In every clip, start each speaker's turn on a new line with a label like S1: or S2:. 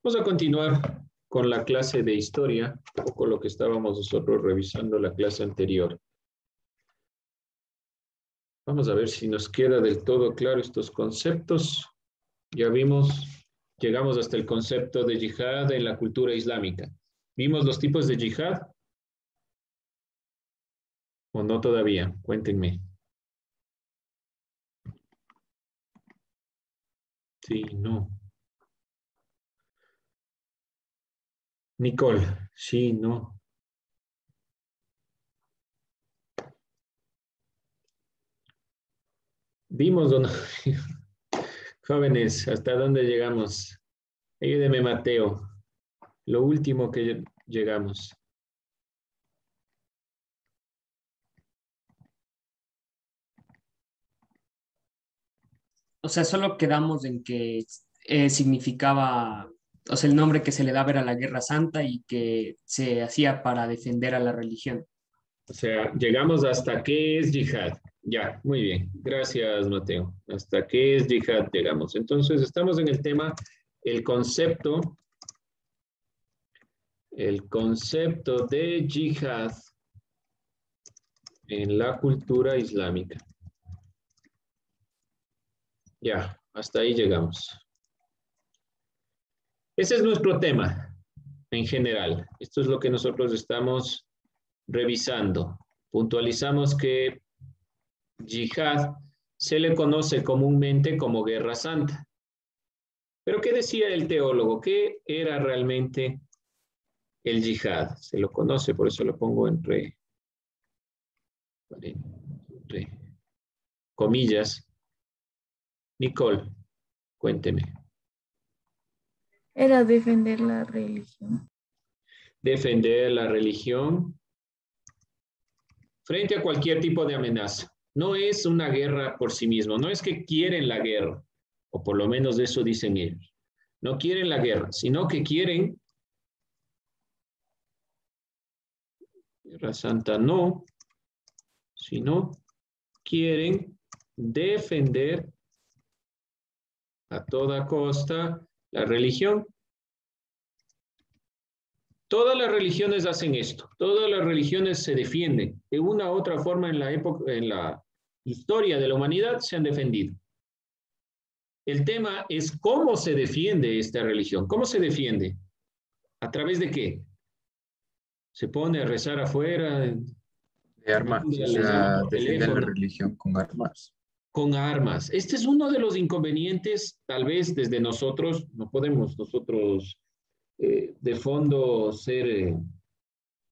S1: Vamos a continuar con la clase de historia, un poco lo que estábamos nosotros revisando la clase anterior. Vamos a ver si nos queda del todo claro estos conceptos. Ya vimos, llegamos hasta el concepto de yihad en la cultura islámica. ¿Vimos los tipos de yihad? ¿O no todavía? Cuéntenme. Sí, no. Nicole, sí, no. ¿Vimos o no? Jóvenes, ¿hasta dónde llegamos? Ayúdeme, Mateo. Lo último que llegamos.
S2: O sea, solo quedamos en que significaba, o sea, el nombre que se le daba era la Guerra Santa y que se hacía para defender a la religión.
S1: O sea, llegamos hasta qué es yihad. Ya, muy bien. Gracias, Mateo. Hasta qué es yihad llegamos. Entonces, estamos en el tema, el concepto de yihad en la cultura islámica. Ya, hasta ahí llegamos. Ese es nuestro tema en general. Esto es lo que nosotros estamos revisando. Puntualizamos que yihad se le conoce comúnmente como Guerra Santa. Pero ¿qué decía el teólogo? ¿Qué era realmente el yihad? Se lo conoce, por eso lo pongo entre comillas. Nicole, cuénteme.
S3: Era defender la religión.
S1: Defender la religión frente a cualquier tipo de amenaza. No es una guerra por sí mismo, no es que quieren la guerra, o por lo menos eso dicen ellos. No quieren la guerra, sino que quieren, Guerra Santa no, sino quieren defender a toda costa la religión. Todas las religiones hacen esto, todas las religiones se defienden. De una u otra forma en la historia de la humanidad se han defendido. El tema es cómo se defiende esta religión. ¿Cómo se defiende? ¿A través de qué? ¿Se pone a rezar afuera?
S4: De armas, o sea, defienden la religión con armas.
S1: Con armas. Este es uno de los inconvenientes, tal vez desde nosotros, no podemos nosotros de fondo ser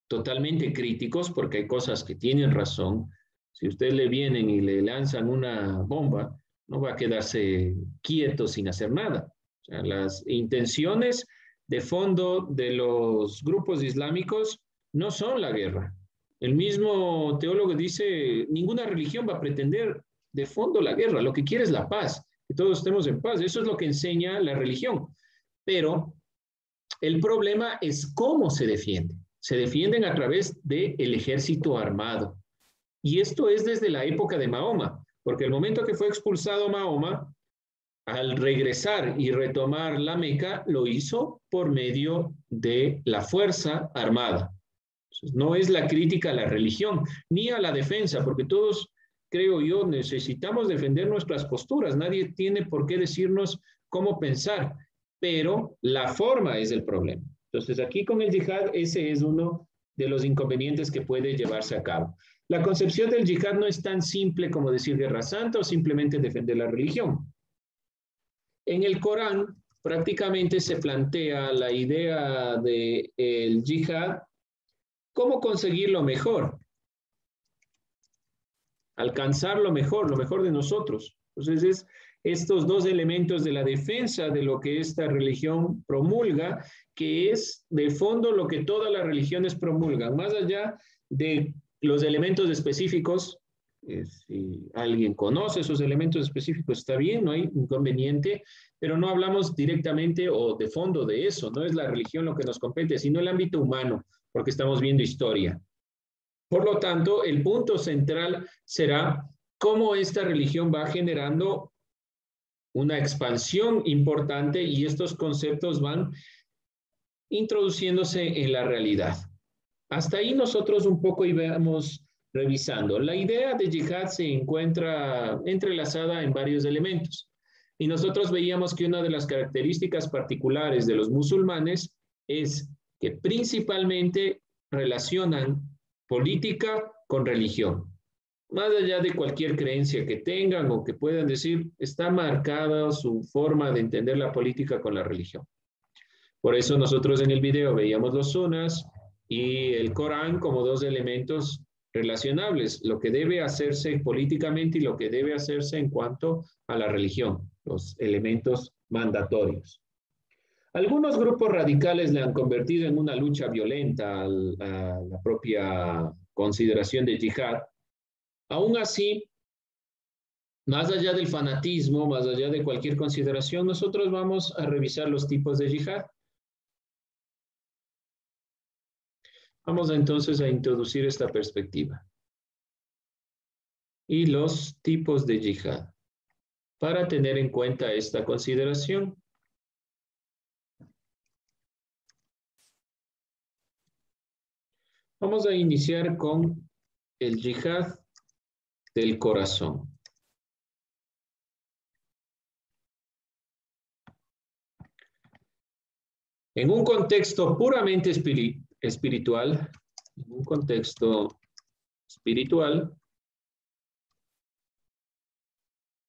S1: totalmente críticos porque hay cosas que tienen razón. Si ustedes le vienen y le lanzan una bomba, no va a quedarse quieto sin hacer nada. O sea, las intenciones de fondo de los grupos islámicos no son la guerra. El mismo teólogo dice, ninguna religión va a pretender de fondo la guerra, lo que quiere es la paz, que todos estemos en paz. Eso es lo que enseña la religión. Pero el problema es cómo se defiende. Se defienden a través del ejército armado. Y esto es desde la época de Mahoma, porque el momento que fue expulsado Mahoma, al regresar y retomar la Meca, lo hizo por medio de la fuerza armada. Entonces, no es la crítica a la religión, ni a la defensa, porque todos, creo yo, necesitamos defender nuestras posturas. Nadie tiene por qué decirnos cómo pensar, pero la forma es el problema. Entonces, aquí con el yihad, ese es uno de los inconvenientes que puede llevarse a cabo. La concepción del yihad no es tan simple como decir guerra santa o simplemente defender la religión. En el Corán prácticamente se plantea la idea del yihad, cómo conseguir lo mejor, alcanzar lo mejor de nosotros. Entonces es estos dos elementos de la defensa de lo que esta religión promulga, que es de fondo lo que todas las religiones promulgan, más allá de los elementos específicos. Si alguien conoce esos elementos específicos, está bien, no hay inconveniente, pero no hablamos directamente o de fondo de eso, no es la religión lo que nos compete, sino el ámbito humano, porque estamos viendo historia. Por lo tanto, el punto central será cómo esta religión va generando una expansión importante y estos conceptos van introduciéndose en la realidad. Hasta ahí nosotros un poco íbamos revisando. La idea de yihad se encuentra entrelazada en varios elementos. Y nosotros veíamos que una de las características particulares de los musulmanes es que principalmente relacionan política con religión. Más allá de cualquier creencia que tengan o que puedan decir, está marcada su forma de entender la política con la religión. Por eso nosotros en el video veíamos los sunas y el Corán como dos elementos relacionables, lo que debe hacerse políticamente y lo que debe hacerse en cuanto a la religión, los elementos mandatorios. Algunos grupos radicales le han convertido en una lucha violenta a la propia consideración de yihad. Aún así, más allá del fanatismo, más allá de cualquier consideración, nosotros vamos a revisar los tipos de yihad. Vamos entonces a introducir esta perspectiva y los tipos de yihad para tener en cuenta esta consideración. Vamos a iniciar con el yihad del corazón. En un contexto puramente espiritual,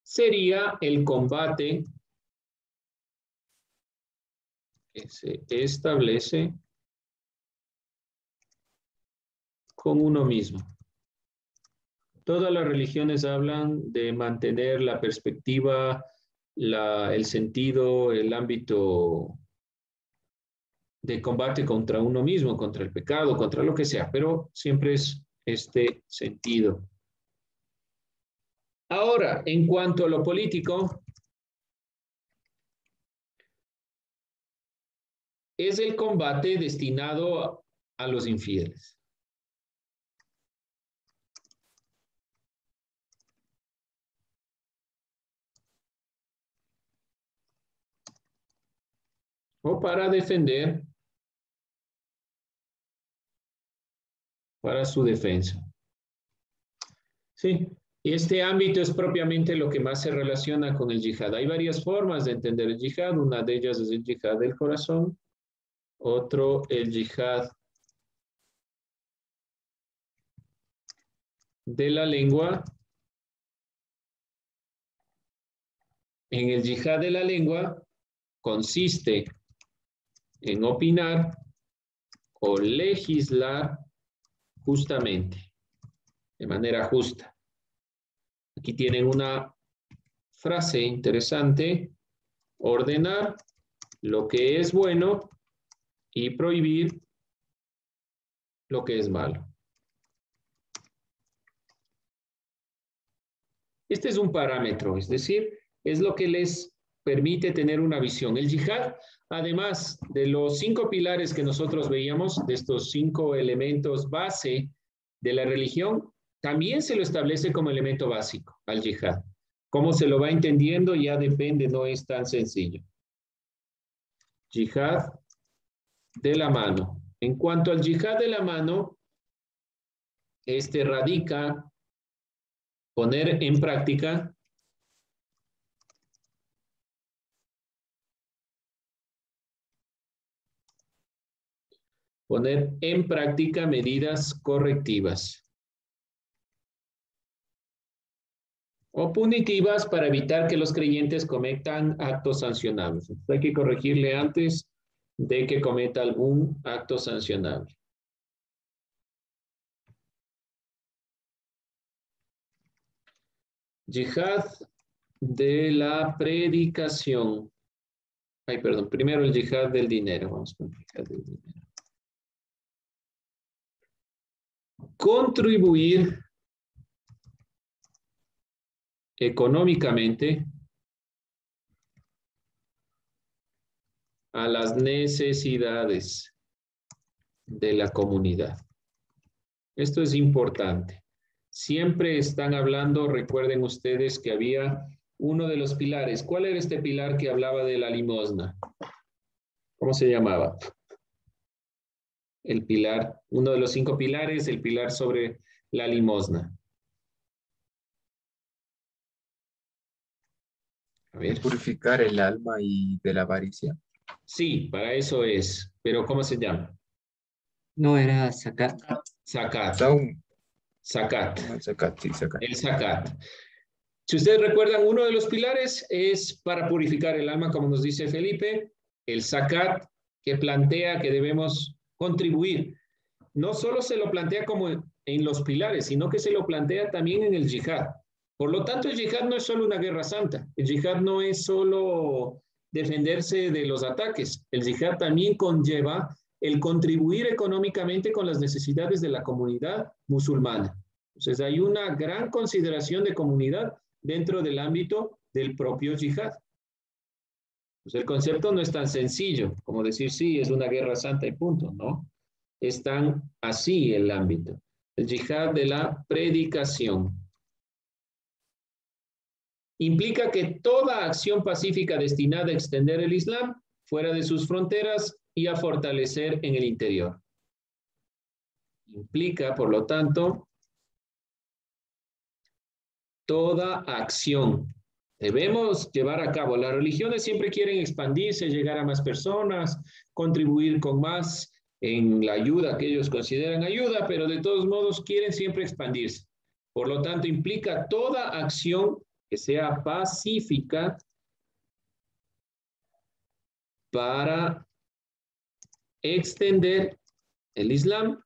S1: sería el combate que se establece con uno mismo. Todas las religiones hablan de mantener la perspectiva, el sentido, el ámbito de combate contra uno mismo, contra el pecado, contra lo que sea, pero siempre es este sentido. Ahora, en cuanto a lo político, es el combate destinado a los infieles. O para defender, para su defensa. Sí, y este ámbito es propiamente lo que más se relaciona con el yihad. Hay varias formas de entender el yihad. Una de ellas es el yihad del corazón. Otro, el yihad de la lengua. En el yihad de la lengua consiste en opinar o legislar justamente, de manera justa. Aquí tienen una frase interesante: ordenar lo que es bueno y prohibir lo que es malo. Este es un parámetro, es decir, es lo que les permite tener una visión. El yihad, además de los 5 pilares que nosotros veíamos, de estos 5 elementos base de la religión, también se lo establece como elemento básico al yihad. Cómo se lo va entendiendo ya depende, no es tan sencillo. Yihad de la mano. En cuanto al yihad de la mano, este radica poner en práctica medidas correctivas o punitivas para evitar que los creyentes cometan actos sancionables. Entonces, hay que corregirle antes de que cometa algún acto sancionable. Yihad de la predicación. Ay, perdón, primero el yihad del dinero. Vamos con el yihad del dinero. Contribuir económicamente a las necesidades de la comunidad. Esto es importante. Siempre están hablando, recuerden ustedes que había uno de los pilares. ¿Cuál era este pilar que hablaba de la limosna? ¿Cómo se llamaba? El pilar, uno de los 5 pilares, el pilar sobre la limosna. A ver.
S4: Purificar el alma y de la avaricia.
S1: Sí, para eso es. Pero ¿cómo se llama?
S5: No era sacar.
S1: Zakat.
S4: Saum.
S1: Zakat.
S4: Zakat, sí, zakat.
S1: El zakat. Si ustedes recuerdan, uno de los pilares es para purificar el alma, como nos dice Felipe, el zakat, que plantea que debemos contribuir. No solo se lo plantea como en los pilares, sino que se lo plantea también en el yihad. Por lo tanto, el yihad no es solo una guerra santa. El yihad no es solo defenderse de los ataques. El yihad también conlleva el contribuir económicamente con las necesidades de la comunidad musulmana. Entonces, hay una gran consideración de comunidad dentro del ámbito del propio yihad. Pues el concepto no es tan sencillo como decir, sí, es una guerra santa y punto, ¿no? Es tan así el ámbito. El yihad de la predicación implica que toda acción pacífica destinada a extender el Islam fuera de sus fronteras y a fortalecer en el interior. Implica, por lo tanto, toda acción. Debemos llevar a cabo. Las religiones siempre quieren expandirse, llegar a más personas, contribuir con más en la ayuda que ellos consideran ayuda, pero de todos modos quieren siempre expandirse. Por lo tanto, implica toda acción que sea pacífica para extender el Islam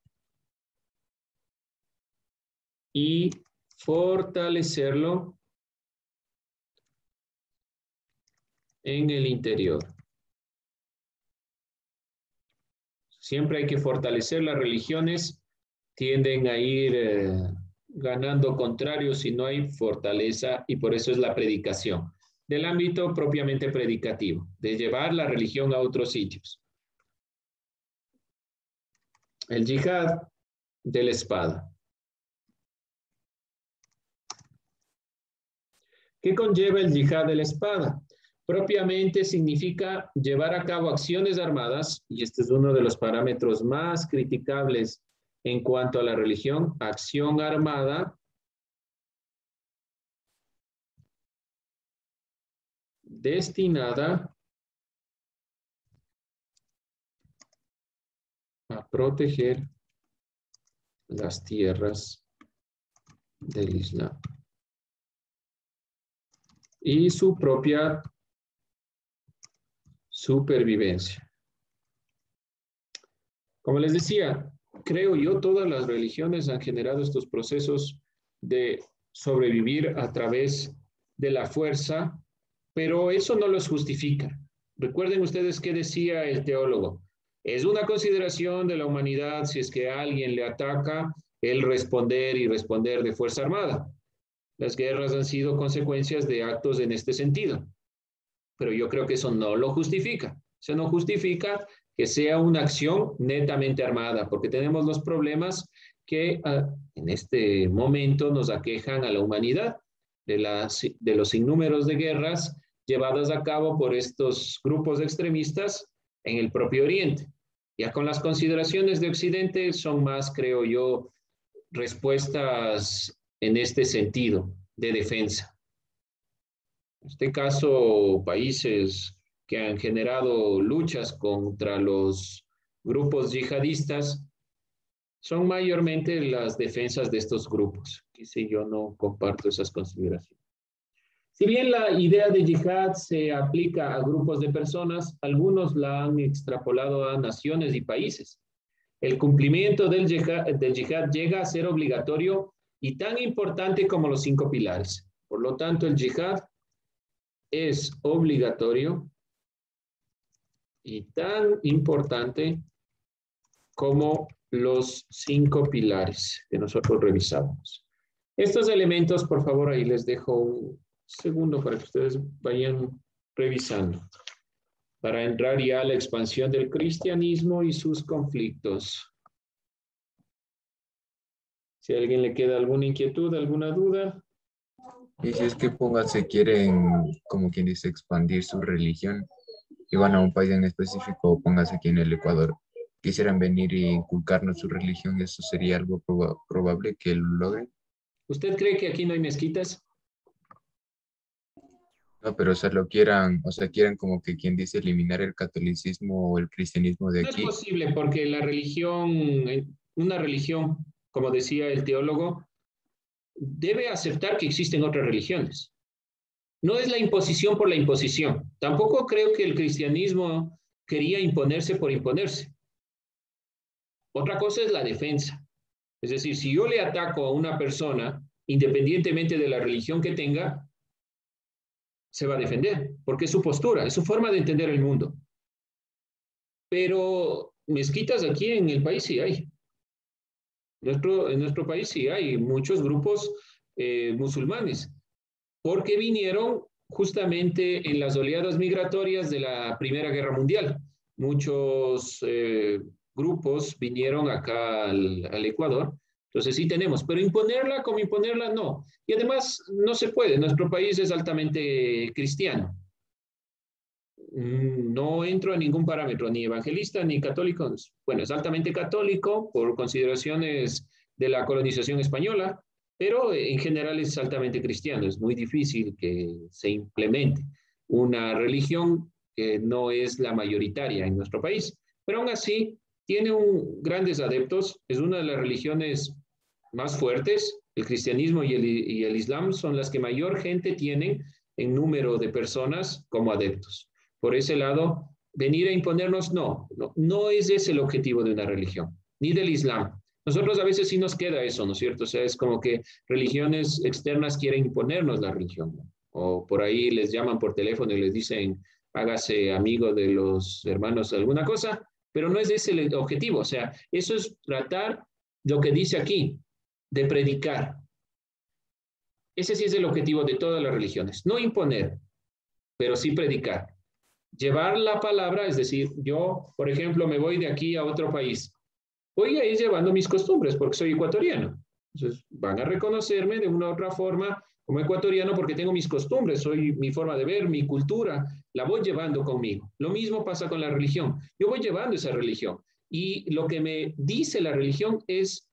S1: y fortalecerlo en el interior. Siempre hay que fortalecer las religiones, tienden a ir ganando contrarios si no hay fortaleza, y por eso es la predicación, del ámbito propiamente predicativo, de llevar la religión a otros sitios. El yihad de la espada. ¿Qué conlleva el yihad de la espada? Propiamente significa llevar a cabo acciones armadas, y este es uno de los parámetros más criticables en cuanto a la religión, acción armada destinada a proteger las tierras del Islam y su propia supervivencia. Como les decía, creo yo, todas las religiones han generado estos procesos de sobrevivir a través de la fuerza, pero eso no los justifica. Recuerden ustedes qué decía el teólogo. Es una consideración de la humanidad, si es que a alguien le ataca, el responder y responder de fuerza armada. Las guerras han sido consecuencias de actos en este sentido. Pero yo creo que eso no lo justifica. Eso no justifica que sea una acción netamente armada, porque tenemos los problemas que en este momento nos aquejan a la humanidad, de los sinnúmeros de guerras llevadas a cabo por estos grupos extremistas en el propio Oriente. Ya con las consideraciones de Occidente son más, creo yo, respuestas en este sentido de defensa. En este caso, países que han generado luchas contra los grupos yihadistas son mayormente las defensas de estos grupos. Quizá yo no comparto esas consideraciones. Si bien la idea de yihad se aplica a grupos de personas, algunos la han extrapolado a naciones y países. El cumplimiento del yihad llega a ser obligatorio y tan importante como los 5 pilares. Por lo tanto, el yihad es obligatorio y tan importante como los 5 pilares que nosotros revisamos. Estos elementos, por favor, ahí les dejo un segundo para que ustedes vayan revisando, para entrar ya a la expansión del cristianismo y sus conflictos. Si a alguien le queda alguna inquietud, alguna duda.
S4: Y si es que póngase, quieren, como quien dice, expandir su religión y van a un país en específico, póngase aquí en el Ecuador, quisieran venir y inculcarnos su religión, eso sería algo probable que lo logren.
S1: ¿Usted cree que aquí no hay mezquitas?
S4: No, pero o sea, lo quieran, o sea, quieran como que quien dice eliminar el catolicismo o el cristianismo de
S1: No es
S4: aquí.
S1: posible porque la religión, una religión, como decía el teólogo, debe aceptar que existen otras religiones. No es la imposición por la imposición. Tampoco creo que el cristianismo quería imponerse por imponerse. Otra cosa es la defensa. Es decir, si yo le ataco a una persona, independientemente de la religión que tenga, se va a defender, porque es su postura, es su forma de entender el mundo. Pero mezquitas aquí en el país sí hay. En nuestro país sí hay muchos grupos musulmanes, porque vinieron justamente en las oleadas migratorias de la Primera Guerra Mundial. Muchos grupos vinieron acá al Ecuador. Entonces sí tenemos, pero imponerla como imponerla no. Y además no se puede, nuestro país es altamente cristiano. No entro en ningún parámetro, ni evangelista ni católico. Bueno, es altamente católico por consideraciones de la colonización española, pero en general es altamente cristiano. Es muy difícil que se implemente una religión que no es la mayoritaria en nuestro país. Pero aún así, tiene grandes adeptos. Es una de las religiones más fuertes. El cristianismo y el islam son las que mayor gente tienen en número de personas como adeptos. Por ese lado, venir a imponernos, no es ese el objetivo de una religión, ni del Islam. Nosotros a veces sí nos queda eso, ¿no es cierto? O sea, es como que religiones externas quieren imponernos la religión, ¿no? O por ahí les llaman por teléfono y les dicen, hágase amigo de los hermanos alguna cosa, pero no es ese el objetivo. O sea, eso es tratar lo que dice aquí, de predicar. Ese sí es el objetivo de todas las religiones, no imponer, pero sí predicar. Llevar la palabra, es decir, yo, por ejemplo, me voy de aquí a otro país. Voy a ir llevando mis costumbres porque soy ecuatoriano. Entonces, van a reconocerme de una u otra forma como ecuatoriano porque tengo mis costumbres, soy mi forma de ver, mi cultura, la voy llevando conmigo. Lo mismo pasa con la religión. Yo voy llevando esa religión y lo que me dice la religión es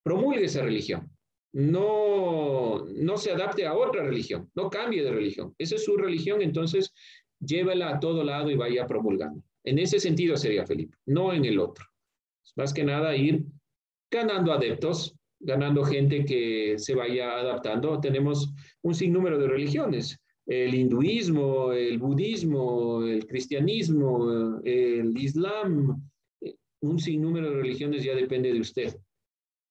S1: promulgue esa religión. No se adapte a otra religión, no cambie de religión. Esa es su religión, entonces llévala a todo lado y vaya promulgando. En ese sentido sería Felipe, no en el otro. Más que nada ir ganando adeptos, ganando gente que se vaya adaptando. Tenemos un sinnúmero de religiones, el hinduismo, el budismo, el cristianismo, el islam, un sinnúmero de religiones ya depende de usted.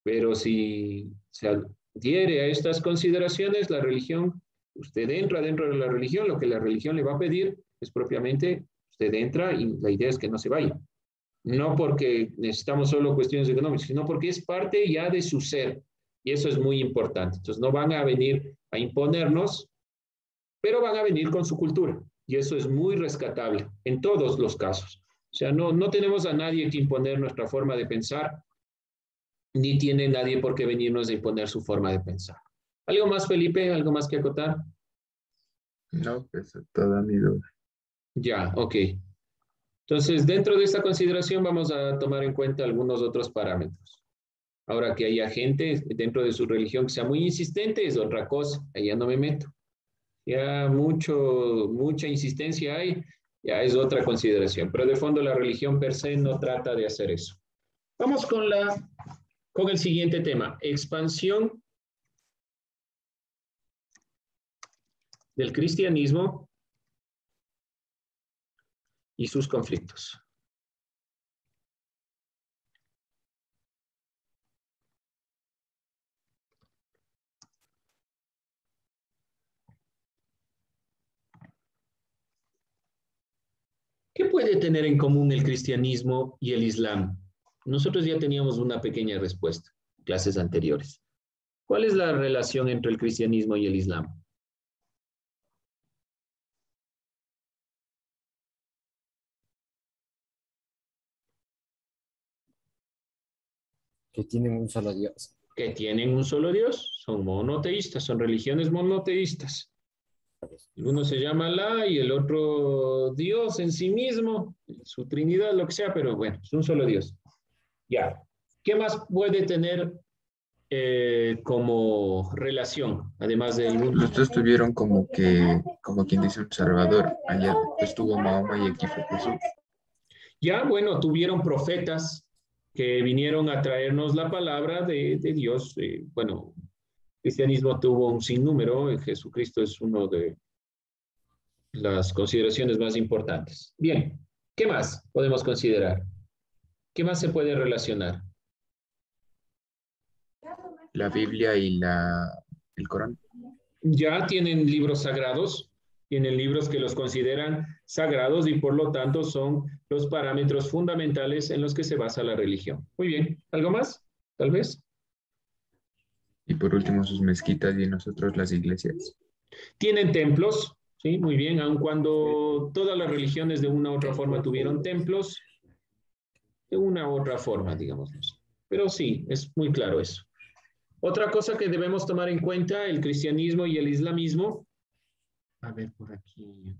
S1: Pero si se adhiere a estas consideraciones, la religión, usted entra dentro de la religión, lo que la religión le va a pedir es propiamente, usted entra y la idea es que no se vaya. No porque necesitamos solo cuestiones económicas, sino porque es parte ya de su ser. Y eso es muy importante. Entonces no van a venir a imponernos, pero van a venir con su cultura. Y eso es muy rescatable en todos los casos. O sea, no tenemos a nadie que imponer nuestra forma de pensar, ni tiene nadie por qué venirnos a imponer su forma de pensar. ¿Algo más, Felipe? ¿Algo más que acotar?
S4: No, pues toda mi duda.
S1: Ya, ok. Entonces, dentro de esta consideración vamos a tomar en cuenta algunos otros parámetros. Ahora que haya gente dentro de su religión que sea muy insistente es otra cosa, ahí ya no me meto. Ya mucha insistencia hay, ya es otra consideración. Pero de fondo la religión per se no trata de hacer eso. Vamos con el siguiente tema, expansión del cristianismo y sus conflictos. ¿Qué puede tener en común el cristianismo y el islam? Nosotros ya teníamos una pequeña respuesta en clases anteriores. ¿Cuál es la relación entre el cristianismo y el islam?
S5: Que tienen un solo Dios.
S1: Que tienen un solo Dios, son monoteístas, son religiones monoteístas. Uno se llama Alá y el otro Dios en sí mismo, su Trinidad, lo que sea, pero bueno, es un solo Dios. Ya. ¿Qué más puede tener como relación, además del mundo?
S4: Los dos tuvieron como que, como quien dice, un salvador. Allá estuvo Mahoma y aquí fue Jesús.
S1: Ya, bueno, tuvieron profetas que vinieron a traernos la palabra de Dios. Bueno, el cristianismo tuvo un sinnúmero, Jesucristo es uno de las consideraciones más importantes. Bien, ¿qué más podemos considerar? ¿Qué más se puede relacionar?
S4: La Biblia y el Corán.
S1: Ya tienen libros sagrados, tienen libros que los consideran sagrados y por lo tanto son los parámetros fundamentales en los que se basa la religión. Muy bien, ¿algo más? Tal vez.
S4: Y por último sus mezquitas y nosotros las iglesias.
S1: Tienen templos, ¿sí? Muy bien, aun cuando todas las religiones de una u otra forma tuvieron templos, de una u otra forma, digamos. Pero sí, es muy claro eso. Otra cosa que debemos tomar en cuenta, el cristianismo y el islamismo. A ver, por aquí.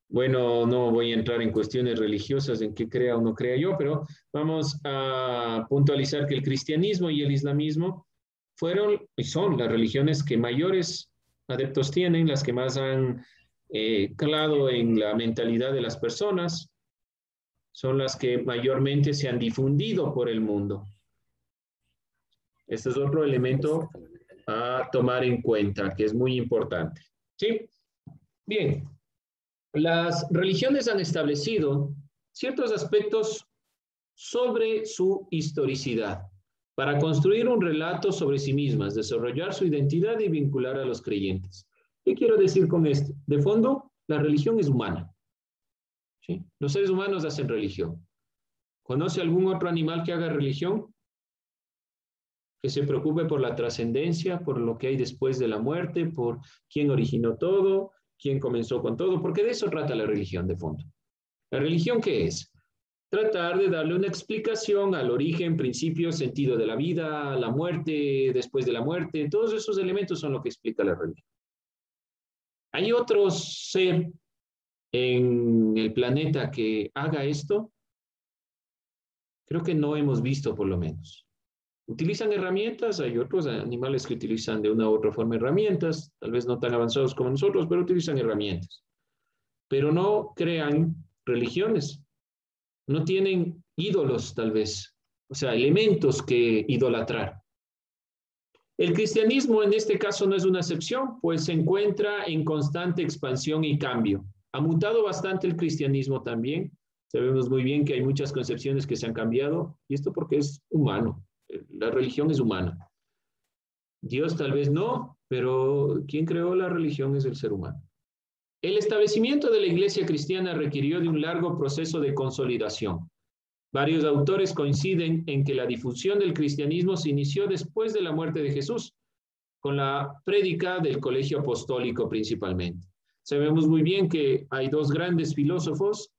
S1: Bueno, no voy a entrar en cuestiones religiosas, en qué crea o no crea yo, pero vamos a puntualizar que el cristianismo y el islamismo fueron y son las religiones que mayores adeptos tienen, las que más han calado en la mentalidad de las personas, son las que mayormente se han difundido por el mundo. Este es otro elemento a tomar en cuenta, que es muy importante. ¿Sí? Bien. Las religiones han establecido ciertos aspectos sobre su historicidad para construir un relato sobre sí mismas, desarrollar su identidad y vincular a los creyentes. ¿Qué quiero decir con esto? De fondo, la religión es humana. ¿Sí? Los seres humanos hacen religión. ¿Conoce algún otro animal que haga religión? Que se preocupe por la trascendencia, por lo que hay después de la muerte, por quién originó todo, quién comenzó con todo, porque de eso trata la religión de fondo. ¿La religión qué es? Tratar de darle una explicación al origen, principio, sentido de la vida, la muerte, después de la muerte, todos esos elementos son lo que explica la religión. ¿Hay otro ser en el planeta que haga esto? Creo que no hemos visto por lo menos. Utilizan herramientas, hay otros animales que utilizan de una u otra forma herramientas, tal vez no tan avanzados como nosotros, pero utilizan herramientas. Pero no crean religiones, no tienen ídolos tal vez, o sea, elementos que idolatrar. El cristianismo en este caso no es una excepción, pues se encuentra en constante expansión y cambio. Ha mutado bastante el cristianismo también, sabemos muy bien que hay muchas concepciones que se han cambiado, y esto porque es humano. La religión es humana. Dios tal vez no, pero quien creó la religión es el ser humano. El establecimiento de la iglesia cristiana requirió de un largo proceso de consolidación. Varios autores coinciden en que la difusión del cristianismo se inició después de la muerte de Jesús, con la prédica del colegio apostólico principalmente. Sabemos muy bien que hay dos grandes filósofos,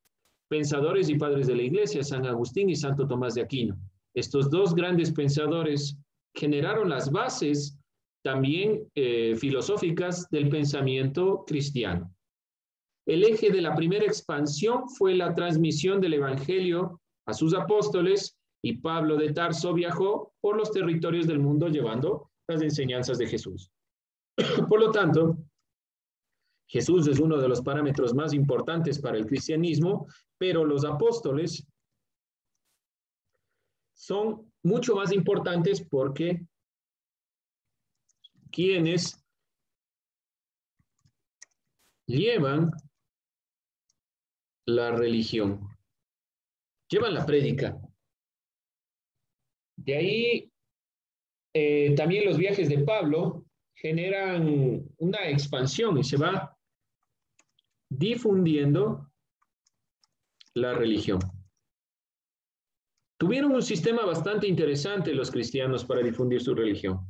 S1: pensadores y padres de la iglesia, San Agustín y Santo Tomás de Aquino. Estos dos grandes pensadores generaron las bases también filosóficas del pensamiento cristiano. El eje de la primera expansión fue la transmisión del evangelio a sus apóstoles y Pablo de Tarso viajó por los territorios del mundo llevando las enseñanzas de Jesús. Por lo tanto, Jesús es uno de los parámetros más importantes para el cristianismo, pero los apóstoles son mucho más importantes porque quienes llevan la religión, llevan la prédica. De ahí también los viajes de Pablo generan una expansión y se va difundiendo la religión. Tuvieron un sistema bastante interesante los cristianos para difundir su religión.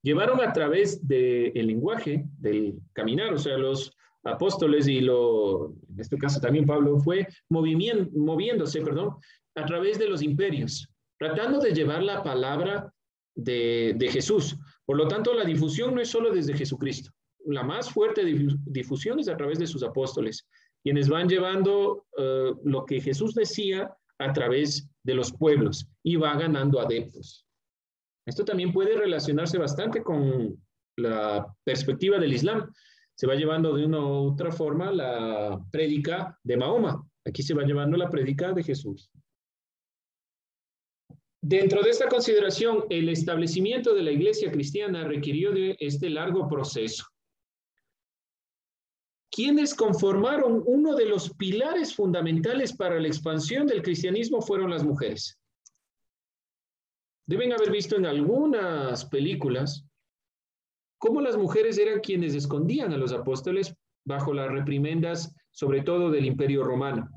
S1: Llevaron a través del lenguaje, del caminar, o sea, los apóstoles y en este caso también Pablo fue moviéndose, a través de los imperios, tratando de llevar la palabra de Jesús. Por lo tanto, la difusión no es solo desde Jesucristo. la más fuerte difusión es a través de sus apóstoles, quienes van llevando lo que Jesús decía a través de los pueblos y va ganando adeptos. Esto también puede relacionarse bastante con la perspectiva del Islam. Se va llevando de una u otra forma la prédica de Mahoma. Aquí se va llevando la prédica de Jesús. Dentro de esta consideración, el establecimiento de la iglesia cristiana requirió de este largo proceso. Quienes conformaron uno de los pilares fundamentales para la expansión del cristianismo fueron las mujeres. Deben haber visto en algunas películas cómo las mujeres eran quienes escondían a los apóstoles bajo las reprimendas, sobre todo del Imperio Romano.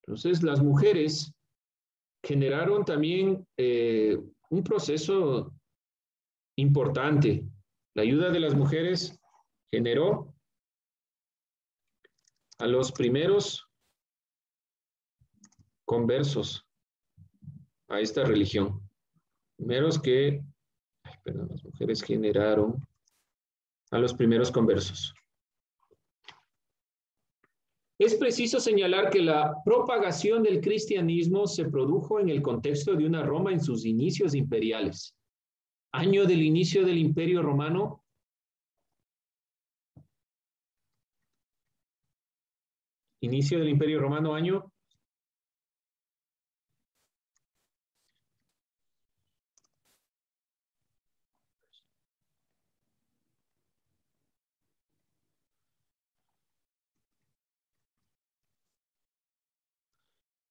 S1: Entonces, las mujeres generaron también un proceso importante. La ayuda de las mujeres generó a los primeros conversos a esta religión. Primeros que, las mujeres generaron a los primeros conversos. Es preciso señalar que la propagación del cristianismo se produjo en el contexto de una Roma en sus inicios imperiales. Año del inicio del Imperio Romano. Inicio del Imperio Romano, año.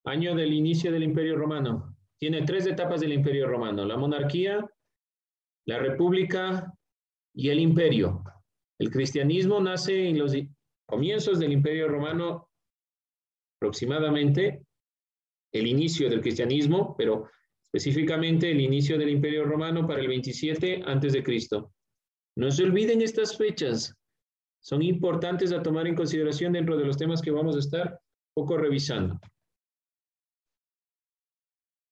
S1: Año del inicio del Imperio Romano. Tiene 3 etapas del Imperio Romano: la monarquía, la república y el imperio. El cristianismo nace en los comienzos del Imperio Romano, aproximadamente el inicio del cristianismo, pero específicamente el inicio del Imperio Romano para el 27 a.C. No se olviden estas fechas. Son importantes a tomar en consideración dentro de los temas que vamos a estar poco revisando.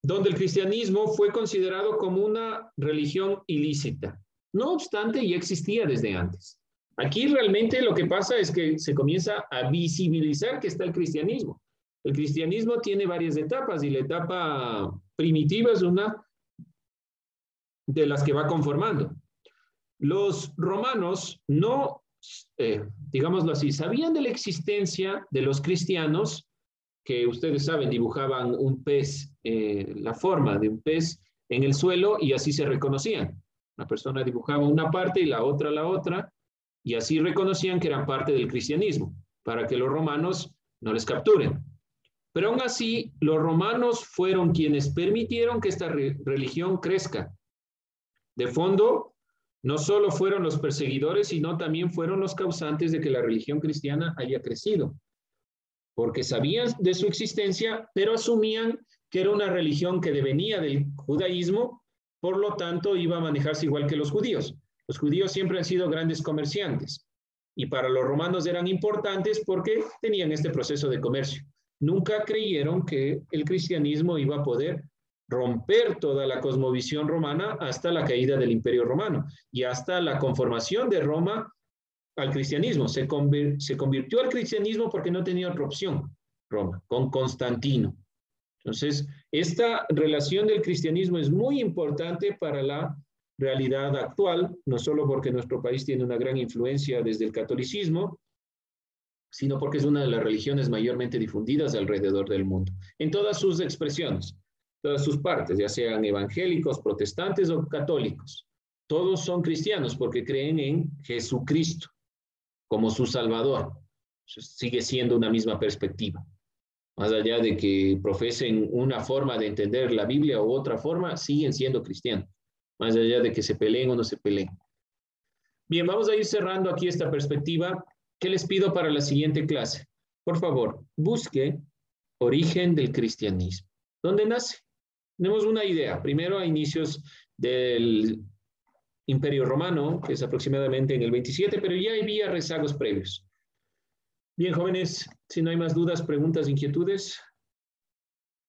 S1: Donde el cristianismo fue considerado como una religión ilícita. No obstante, ya existía desde antes. Aquí realmente lo que pasa es que se comienza a visibilizar que está el cristianismo. El cristianismo tiene varias etapas y la etapa primitiva es una de las que va conformando. Los romanos no, digámoslo así, sabían de la existencia de los cristianos, que ustedes saben, dibujaban un pez, la forma de un pez en el suelo y así se reconocían. Una persona dibujaba una parte y la otra, y así reconocían que eran parte del cristianismo, para que los romanos no les capturen. Pero aún así, los romanos fueron quienes permitieron que esta religión crezca. De fondo, no solo fueron los perseguidores, sino también fueron los causantes de que la religión cristiana haya crecido. Porque sabían de su existencia, pero asumían que era una religión que devenía del judaísmo, por lo tanto iba a manejarse igual que los judíos. Los judíos siempre han sido grandes comerciantes y para los romanos eran importantes porque tenían este proceso de comercio. Nunca creyeron que el cristianismo iba a poder romper toda la cosmovisión romana hasta la caída del Imperio Romano y hasta la conformación de Roma al cristianismo. Se convirtió al cristianismo porque no tenía otra opción, Roma, con Constantino. Entonces, esta relación del cristianismo es muy importante para la realidad actual, no solo porque nuestro país tiene una gran influencia desde el catolicismo, sino porque es una de las religiones mayormente difundidas alrededor del mundo, en todas sus expresiones, todas sus partes, ya sean evangélicos, protestantes o católicos. Todos son cristianos porque creen en Jesucristo como su Salvador. Sigue siendo una misma perspectiva. Más allá de que profesen una forma de entender la Biblia u otra forma, siguen siendo cristianos. Más allá de que se peleen o no se peleen. Bien, vamos a ir cerrando aquí esta perspectiva. ¿Qué les pido para la siguiente clase? Por favor, busque origen del cristianismo. ¿Dónde nace? Tenemos una idea. Primero, a inicios del Imperio Romano, que es aproximadamente en el 27, pero ya había rezagos previos. Bien, jóvenes, si no hay más dudas, preguntas, inquietudes.